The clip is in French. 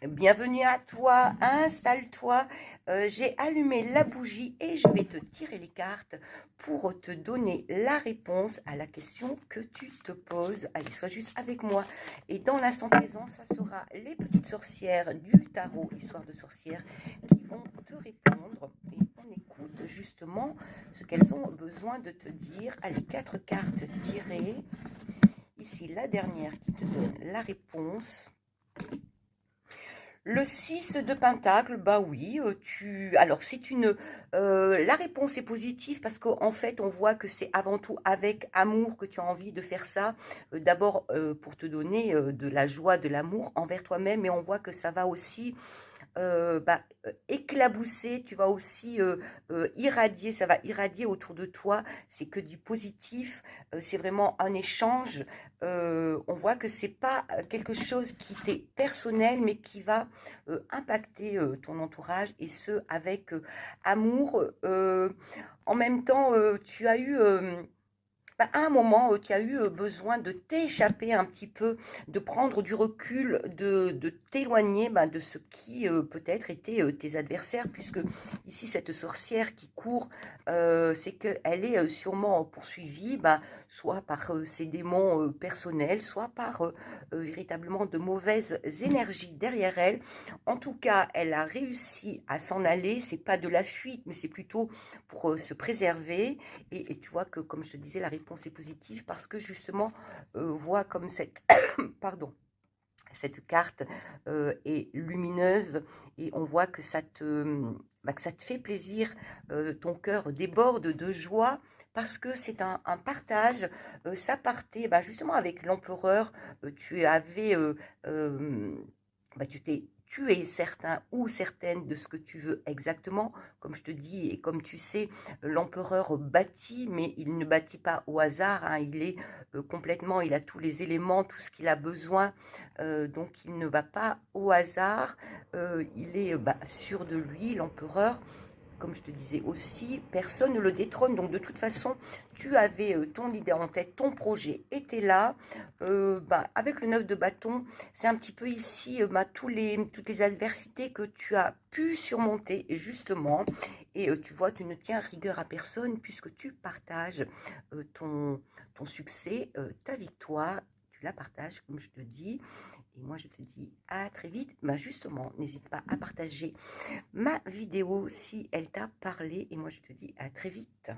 Bienvenue à toi, installe-toi. J'ai allumé la bougie et je vais te tirer les cartes pour te donner la réponse à la question que tu te poses. Allez, sois juste avec moi. Et dans l'instant présent, ça sera les petites sorcières du tarot, histoire de sorcières, qui vont te répondre. Et on écoute justement ce qu'elles ont besoin de te dire. Allez, 4 cartes tirées. Ici, la dernière qui te donne la réponse. Le 6 de Pentacle, bah oui, alors c'est la réponse est positive parce qu'en fait, on voit que c'est avant tout avec amour que tu as envie de faire ça. D'abord, pour te donner de la joie, de l'amour envers toi-même, mais on voit que ça va aussi éclabousser, tu vas aussi irradier, ça va irradier autour de toi, c'est que du positif, c'est vraiment un échange. On voit que c'est pas quelque chose qui t'est personnel, mais qui va impacter ton entourage, et ce avec amour. En même temps, tu as eu à un moment, tu as eu besoin de t'échapper un petit peu, de prendre du recul, de t'éloigner de ce qui peut-être étaient tes adversaires, puisque ici, cette sorcière qui court, c'est qu'elle est sûrement poursuivie, soit par ses démons personnels, soit par véritablement de mauvaises énergies derrière elle. En tout cas, elle a réussi à s'en aller. C'est pas de la fuite, mais c'est plutôt pour se préserver. Et tu vois que, comme je te disais, la réponse est positive parce que justement, voit comme cette, pardon, cette carte est lumineuse, et on voit que que ça te fait plaisir, ton cœur déborde de joie parce que c'est un partage. Ça partait justement avec l'empereur. Tu avais, tu es certain ou certaine de ce que tu veux exactement. Comme je te dis et comme tu sais, l'empereur bâtit, mais il ne bâtit pas au hasard, hein. Il est complètement, il a tous les éléments, tout ce qu'il a besoin, donc il ne va pas au hasard. Il est sûr de lui, l'empereur. Comme je te disais aussi, personne ne le détrône. Donc de toute façon, tu avais ton idée en tête, ton projet était là. Avec le 9 de bâton, c'est un petit peu ici toutes les adversités que tu as pu surmonter justement. Et tu vois, tu ne tiens rigueur à personne puisque tu partages ton succès, ta victoire. Tu la partages, comme je te dis. Et moi, je te dis à très vite. Justement, n'hésite pas à partager ma vidéo si elle t'a parlé, et moi je te dis à très vite.